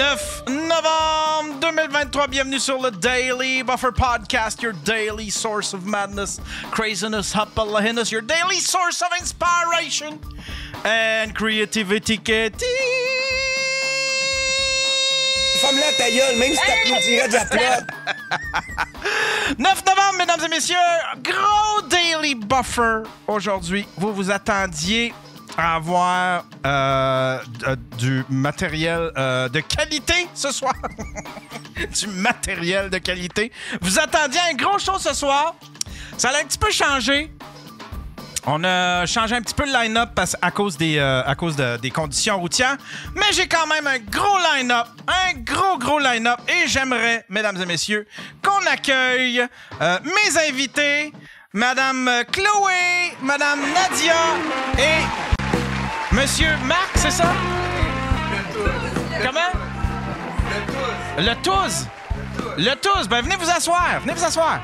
9 novembre 2023, bienvenue sur le Daily Buffer Podcast, your daily source of madness, craziness, happiness, your daily source of inspiration and creativity. Ferme-la ta gueule, même si t'applaudirais de la plate. 9 novembre, mesdames et messieurs, gros Daily Buffer. Aujourd'hui, vous vous attendiez à avoir du matériel de qualité ce soir. Du matériel de qualité. Vous attendiez à un gros show ce soir. Ça a un petit peu changé. On a changé un petit peu le line-up à cause des conditions routières. Mais j'ai quand même un gros line-up. Un gros line-up. Et j'aimerais, mesdames et messieurs, qu'on accueille mes invités. Madame Chloé, Madame Nadia et Monsieur Marc, c'est ça? Comment? Le Touze. Le Touze. Ben, venez vous asseoir. Venez vous asseoir.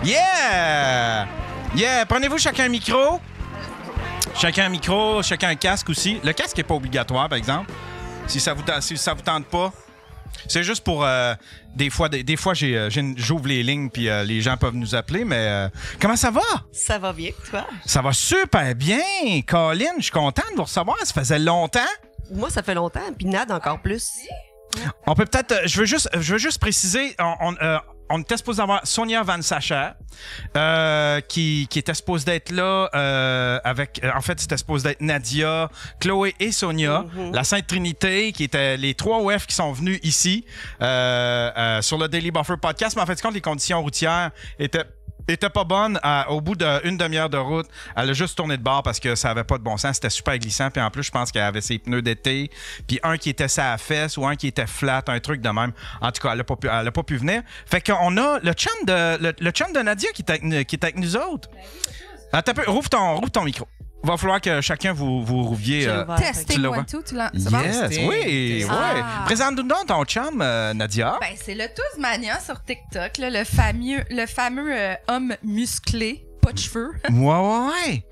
Yeah! Yeah! Prenez-vous chacun un micro. Chacun un micro, chacun un casque aussi. Le casque n'est pas obligatoire, par exemple. Si ça vous tente pas. C'est juste pour... des fois j'ouvre les lignes puis les gens peuvent nous appeler, mais comment ça va? Ça va bien, toi? Ça va super bien. Colin, je suis content de vous recevoir. Ça faisait longtemps. Moi, ça fait longtemps, puis Nad encore plus. On peut peut-être... je veux juste préciser... On était supposé avoir Sonia Van Sacher, qui était supposée d'être là avec... en fait, c'était supposé d'être Nadia, Chloé et Sonia, la Sainte Trinité, qui étaient les 3 OF qui sont venus ici sur le Daily Buffer Podcast. Mais en fait, compte, les conditions routières était pas bonne. Au bout d'une demi-heure de route, elle a juste tourné de bord parce que ça avait pas de bon sens. C'était super glissant. Puis en plus, je pense qu'elle avait ses pneus d'été. Puis un qui était sa fesse ou un qui était flat, un truc de même. En tout cas, elle a pas pu venir. Fait qu'on a le chum de Nadia qui est avec nous autres. Attends un peu, rouvre ton micro. Il va falloir que chacun vous rouvriez. Testing one, two, tu l'as. Yes, oui. Présente-nous donc ton chum, Nadia. Ben, c'est le Touzmania sur TikTok, là, le fameux homme musclé, pas de cheveux. Ouais.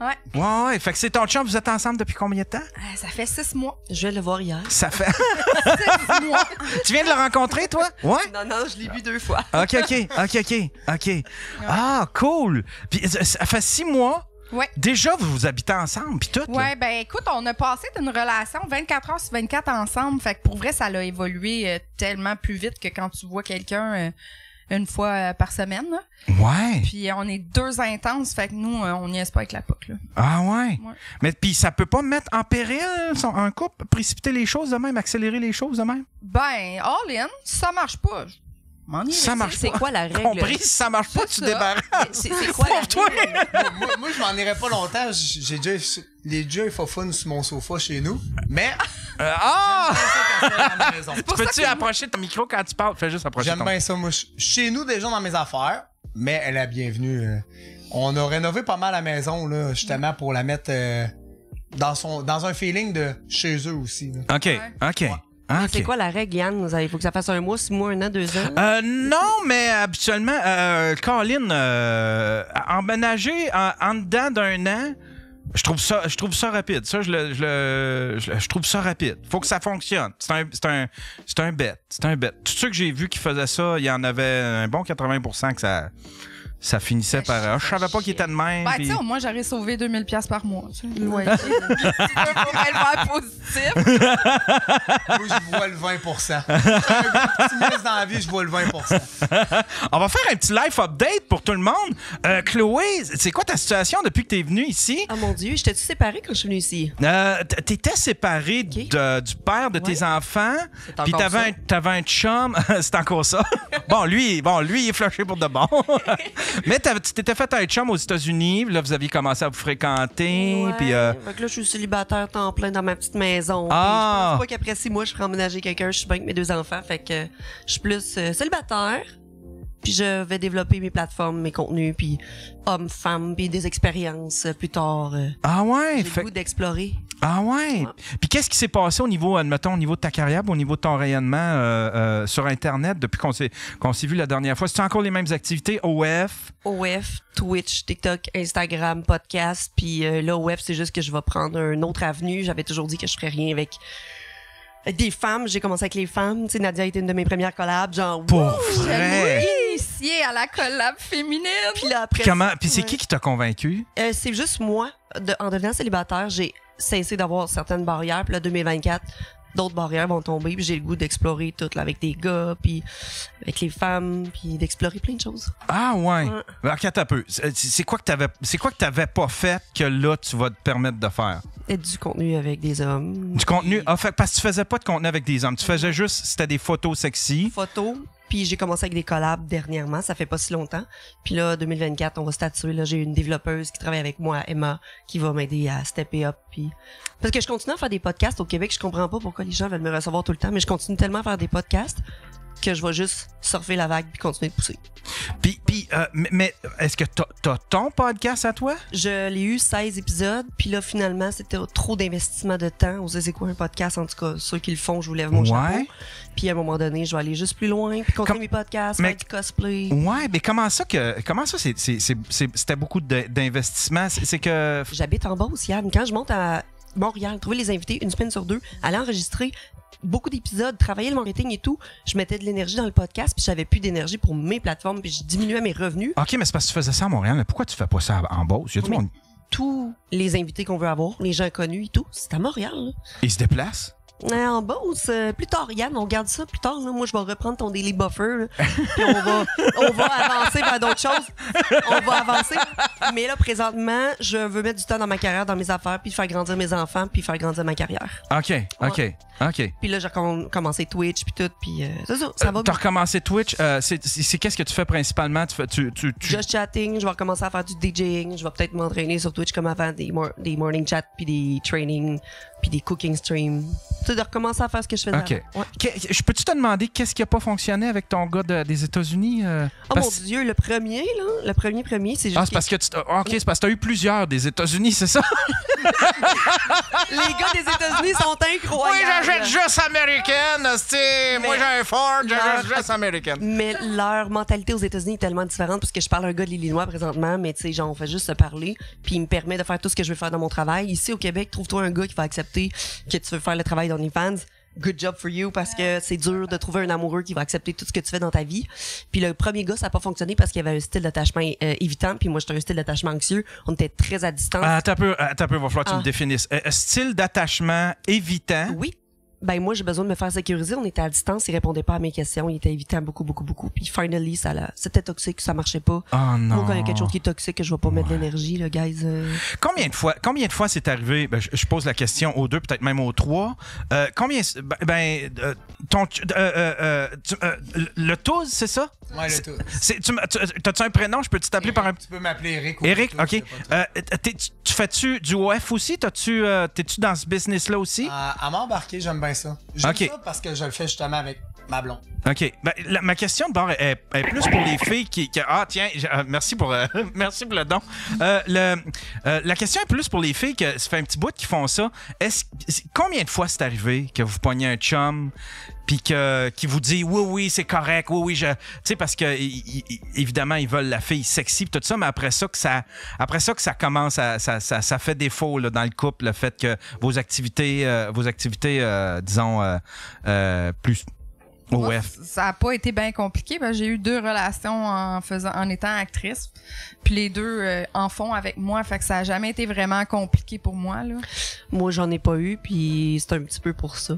Fait que c'est ton chum, vous êtes ensemble depuis combien de temps? Ça fait 6 mois. Je vais le voir hier. Ça fait... 6 mois. Tu viens de le rencontrer, toi? Ouais? Non, je l'ai vu 2 fois. OK. Ah, cool. Puis ça fait 6 mois. Ouais. Déjà, vous habitez ensemble, puis tout. Ouais, ben écoute, on a passé d'une relation 24 heures sur 24 ensemble. Fait que pour vrai, ça a évolué tellement plus vite que quand tu vois quelqu'un une fois par semaine. Là. Ouais. Puis on est 2 intenses, fait que nous, on niaise pas avec la POC. Là. Ah ouais? Mais puis ça peut pas mettre en péril un couple, précipiter les choses de même, accélérer les choses de même? Ben, all in, si ça marche pas... Ça marche pas. C'est quoi la règle? Compris, si ça marche pas, tu débarrasses. C'est quoi la règle? Moi, je m'en irais pas longtemps. J'ai déjà eu fun sur mon sofa chez nous. Mais. Peux-tu approcher ton micro quand tu parles? Fais juste approcher J'aime bien ça. Moi, chez nous, déjà dans mes affaires. Mais elle est bienvenue. On a rénové pas mal la maison, là, justement, pour la mettre dans un feeling de chez eux aussi. Là. OK. Okay. C'est quoi la règle, Yann? Il faut que ça fasse 1 mois, 6 mois, 1 an, 2 ans? Non, mais habituellement, Colin, emménager en dedans d'1 an, je trouve ça rapide. Ça, je trouve ça rapide. Faut que ça fonctionne. C'est un bet. Tous ceux que j'ai vus qui faisaient ça, il y en avait un bon 80% que ça finissait par... je savais pas qu'il était de même. Ben, tu sais, moi, j'aurais sauvé 2000$ par mois. Ouais. Tu veux pour elle voir positif. Moi, je vois le 20%. Un optimiste dans la vie, je vois le 20%. On va faire un petit live update pour tout le monde. Chloé, c'est quoi ta situation depuis que t'es venue ici? Oh mon Dieu, j'étais-tu séparée quand je suis venue ici? T'étais séparée du père de tes enfants. Puis t'avais un chum. C'est encore ça. Bon, lui, il est flushé pour de bon. Mais tu t'étais fait un chum aux États-Unis, là, vous aviez commencé à vous fréquenter. Ouais, puis fait que là, je suis célibataire temps plein dans ma petite maison. Je pense pas qu'après 6 mois, je ferai emménager quelqu'un. Je suis bien avec mes 2 enfants, fait que je suis plus célibataire. Puis je vais développer mes plateformes, mes contenus, puis hommes, femmes, puis des expériences plus tard. Ah ouais? J'ai le goût d'explorer. Ah ouais? Puis qu'est-ce qui s'est passé au niveau, admettons, au niveau de ta carrière, au niveau de ton rayonnement sur Internet depuis qu'on s'est vu la dernière fois? C'est encore les mêmes activités? OF, Twitch, TikTok, Instagram, podcast. Puis là, OF, c'est juste que je vais prendre une autre avenue. J'avais toujours dit que je ferais rien avec Des femmes, j'ai commencé avec les femmes. Tu sais, Nadia a été une de mes premières collabs. Genre, Pour wow! vrai? Initiée à la collab féminine. Puis là, après. Puis c'est qui t'a convaincu? C'est juste moi, en devenant célibataire, j'ai cessé d'avoir certaines barrières. Puis là, 2024, d'autres barrières vont tomber. Puis j'ai le goût d'explorer tout, là, avec des gars, puis avec les femmes, puis d'explorer plein de choses. Ah ouais. Ok, attends un peu. C'est quoi que t'avais pas fait que là, tu vas te permettre de faire? Et du contenu avec des hommes. Du contenu? Ah, fait, parce que tu faisais pas de contenu avec des hommes. Tu faisais juste, c'était des photos sexy. Photos. Puis j'ai commencé avec des collabs dernièrement, ça fait pas si longtemps. Puis là, 2024, on va statuer. Là, j'ai une développeuse qui travaille avec moi, Emma, qui va m'aider à stepper up. Puis parce que je continue à faire des podcasts au Québec, je comprends pas pourquoi les gens veulent me recevoir tout le temps, mais je continue tellement à faire des podcasts que je vais juste surfer la vague puis continuer de pousser. Mais est-ce que t'as ton podcast à toi? Je l'ai eu 16 épisodes, puis là, finalement, c'était trop d'investissement de temps. On sait c'est quoi un podcast, en tout cas, ceux qui le font, je vous lève mon chapeau. Puis à un moment donné, je vais aller juste plus loin, puis continuer mes podcasts, faire du cosplay. Ouais, mais comment ça c'était beaucoup d'investissement? C'est que... J'habite en Beauce, Yann. Quand je monte à Montréal, trouver les invités une semaine sur deux, aller enregistrer beaucoup d'épisodes, travailler le marketing et tout, je mettais de l'énergie dans le podcast, puis j'avais plus d'énergie pour mes plateformes, puis je diminuais mes revenus. OK, mais c'est parce que tu faisais ça à Montréal, mais pourquoi tu fais pas ça en Beauce? Il y a du monde. Tous les invités qu'on veut avoir, les gens connus et tout, c'est à Montréal. Là. Ils se déplacent? En Beauce, plus tard, Yann, on regarde ça plus tard. Là. Moi, je vais reprendre ton Daily Buffer, puis on va avancer vers d'autres choses. On va avancer. Mais là, présentement, je veux mettre du temps dans ma carrière, dans mes affaires, puis faire grandir mes enfants, puis faire grandir ma carrière. OK. Puis là, j'ai commencé Twitch, puis tout, puis c'est ça, ça va bien. T'as recommencé Twitch. C'est qu'est-ce que tu fais principalement? Just chatting, je vais recommencer à faire du DJing, je vais peut-être m'entraîner sur Twitch comme avant, des morning chats, puis des trainings, puis des cooking streams. Tu sais, de recommencer à faire ce que je faisais OK. avant. Ouais. Je peux-tu te demander qu'est-ce qui a pas fonctionné avec ton gars des États-Unis? Mon Dieu, le premier, c'est juste... c'est parce que c'est parce que t'as eu plusieurs des États-Unis, c'est ça? Les gars des États-Unis sont incroyables. Moi, j'achète juste américaine, moi, j'ai un Ford, j'achète juste américaine. Mais leur mentalité aux États-Unis est tellement différente parce que je parle un gars de l'Illinois présentement, mais tu sais, genre, on fait juste se parler, puis il me permet de faire tout ce que je veux faire dans mon travail. Ici, au Québec, trouve-toi un gars qui va accepter que tu veux faire le travail d'OnlyFans. Good job for you, parce que c'est dur de trouver un amoureux qui va accepter tout ce que tu fais dans ta vie. Puis le premier gars, ça n'a pas fonctionné parce qu'il y avait un style d'attachement évitant, puis moi, j'étais un style d'attachement anxieux. On était très à distance. Attends un peu, il va falloir que tu me définisses. Style d'attachement évitant? Oui. Ben moi, j'ai besoin de me faire sécuriser. On était à distance, il répondait pas à mes questions, il était évitant beaucoup. Puis finally, c'était toxique, ça marchait pas. Oh non. Moi, quand il y a quelque chose qui est toxique, que je vais pas mettre de l'énergie, là, guys. Combien de fois c'est arrivé? Ben, je pose la question aux deux, peut-être même aux trois. Le Touz, c'est ça? Ouais, le Touz. T'as-tu un prénom? Je peux-tu t'appeler par un... Tu peux m'appeler Eric. Eric, OK. Tu fais-tu du OF aussi? T'es-tu dans ce business-là aussi? À m'embarquer, j'aime bien ça. J'aime ça parce que je le fais justement avec ma blonde. OK. Ben, ma question de bord est plus pour les filles qui tiens, merci pour le don. La question est plus pour les filles que ça fait un petit bout qu'ils font ça. Combien de fois c'est arrivé que vous pognez un chum puis qui vous dit oui, c'est correct, oui, tu sais, parce que évidemment ils veulent la fille sexy pis tout ça, mais après ça que ça commence ça fait défaut là, dans le couple, le fait que vos activités disons plus moi, ça n'a pas été bien compliqué. J'ai eu 2 relations en étant actrice. Puis les 2 en font avec moi. Fait que ça n'a jamais été vraiment compliqué pour moi. Là. Moi, j'en ai pas eu. Puis c'est un petit peu pour ça.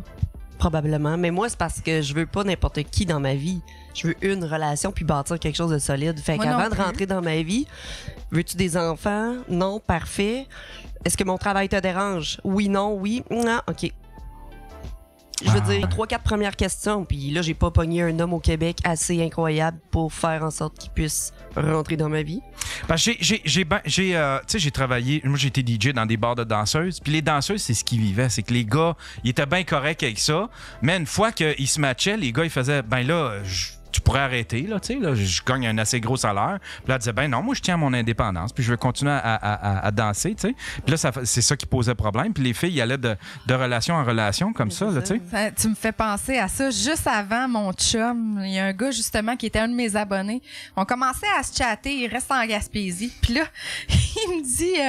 Probablement. Mais moi, c'est parce que je veux pas n'importe qui dans ma vie. Je veux une relation puis bâtir quelque chose de solide. Fait qu'avant de rentrer dans ma vie, veux-tu des enfants? Non, parfait. Est-ce que mon travail te dérange? Oui, non, oui. Non, OK. Je veux dire, 3-4 premières questions, puis là, j'ai pas pogné un homme au Québec assez incroyable pour faire en sorte qu'il puisse rentrer dans ma vie. Parce que j'ai travaillé, moi j'ai été DJ dans des bars de danseuses, puis les danseuses, c'est ce qu'ils vivaient, c'est que les gars, ils étaient bien corrects avec ça, mais une fois qu'ils se matchaient, les gars, ils faisaient, ben là, tu pourrais arrêter, là, tu sais, là, je gagne un assez gros salaire. Puis là, elle disait, ben non, moi, je tiens à mon indépendance, puis je veux continuer à danser, tu sais. Puis là, c'est ça qui posait problème. Puis les filles, ils allaient de relation en relation, comme ça, là, tu sais. Tu me fais penser à ça. Juste avant mon chum, il y a un gars, justement, qui était un de mes abonnés. On commençait à se chatter, il reste en Gaspésie. Puis là, il me dit,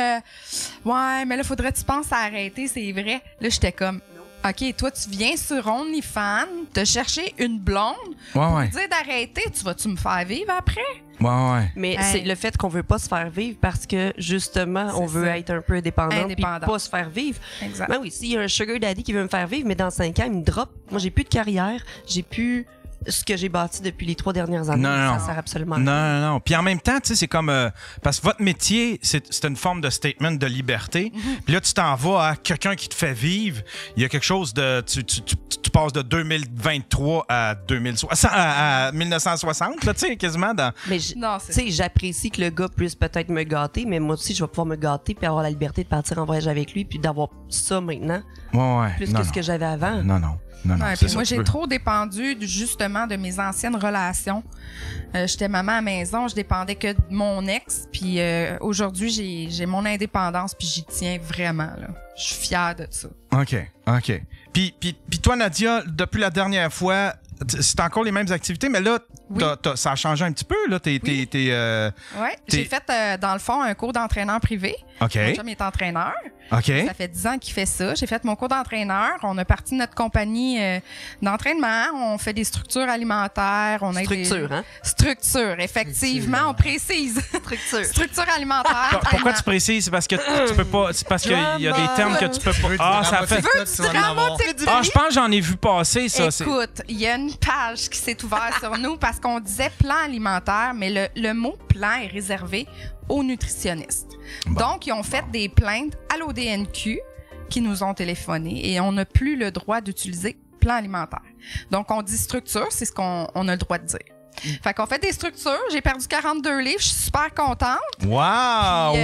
ouais, mais là, faudrait que tu penses à arrêter, c'est vrai. Là, j'étais comme, OK, toi, tu viens sur OnlyFans, te chercher une blonde pour dire d'arrêter. Tu vas-tu me faire vivre après? Ouais. Mais c'est le fait qu'on veut pas se faire vivre parce que, justement, on veut être un peu indépendant puis pas se faire vivre. Exact. Ben oui, s'il y a un sugar daddy qui veut me faire vivre, mais dans 5 ans, il me drop. Moi, j'ai plus de carrière, j'ai plus ce que j'ai bâti depuis les 3 dernières années. Ça sert absolument à rien. Non. Puis en même temps, tu sais, c'est comme... parce que votre métier, c'est une forme de statement de liberté. Puis là, tu t'en vas à quelqu'un qui te fait vivre. Il y a quelque chose de... Tu passes de 2023 à 1960, là, tu sais, quasiment dans... Mais j'apprécie que le gars puisse peut-être me gâter, mais moi aussi, je vais pouvoir me gâter puis avoir la liberté de partir en voyage avec lui puis d'avoir ça maintenant. Plus que ce que j'avais avant. Non. Puis moi, j'ai trop dépendu justement de mes anciennes relations. J'étais maman à la maison, je dépendais que de mon ex. Puis aujourd'hui, j'ai mon indépendance, puis j'y tiens vraiment. Là. Je suis fière de ça. OK. Puis toi, Nadia, depuis la dernière fois, c'est encore les mêmes activités, mais là, ça a changé un petit peu. Là. J'ai fait, dans le fond, un cours d'entraîneur privé. OK. Mon chum est entraîneur. OK. Ça fait 10 ans qu'il fait ça. J'ai fait mon cours d'entraîneur. On a parti notre compagnie d'entraînement. On fait des structures alimentaires. Structure, effectivement. On précise. Structure alimentaire. Pourquoi tu précises? C'est parce que tu peux pas... C'est parce qu'il y a des termes que tu peux pas... ça fait... je pense que j'en ai vu passer, ça. Écoute, il y a une page qui s'est ouverte sur nous parce qu'on disait plan alimentaire, mais le mot plan est réservé aux nutritionnistes. Donc, ils ont fait des plaintes à l'ODNQ qui nous ont téléphoné et on n'a plus le droit d'utiliser plan alimentaire. Donc, on dit structure, c'est ce qu'on a le droit de dire. Fait qu'on fait des structures. J'ai perdu 42 livres. Je suis super contente. Wow!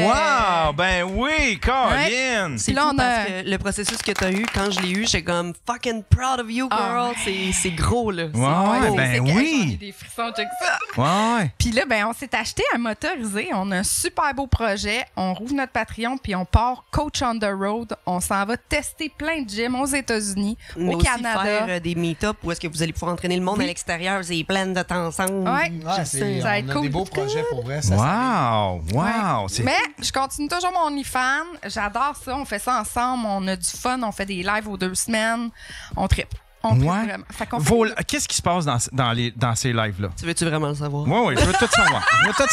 Ben oui, Caroline! C'est fou parce que le processus que tu as eu, quand je l'ai eu, j'étais comme fucking proud of you, girl. C'est gros, là. Ben oui! J'ai des frissons, check ça. Ouais. Puis là, on s'est acheté un motorisé. On a un super beau projet. On rouvre notre Patreon, puis on part Coach on the road. On s'en va tester plein de gyms aux États-Unis, au Canada. Faire des meet-ups où est-ce que vous allez pouvoir entraîner le monde à l'extérieur. C'est plein de temps ensemble. Ça va être cool. Des beaux projets pour vrai. Wow! Mais je continue toujours mon OnlyFans. J'adore ça. On fait ça ensemble. On a du fun. On fait des lives aux 2 semaines. On trippe. Vraiment. Qu'est-ce qui se passe dans ces lives-là? Tu veux-tu vraiment le savoir? Oui, je veux tout savoir. Écoute!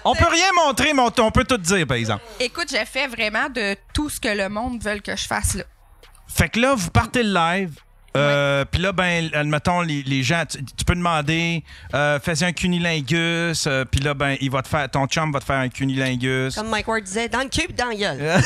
On peut rien montrer, mais on peut tout dire, par exemple. Écoute, j'ai fait vraiment de tout ce que le monde veut que je fasse là. Fait que là, vous partez le live. Puis là, admettons, les gens, tu peux demander, fais un cunilingus, puis là, ton chum va te faire un cunilingus. Comme Mike Ward disait, dans le cul, dans la gueule.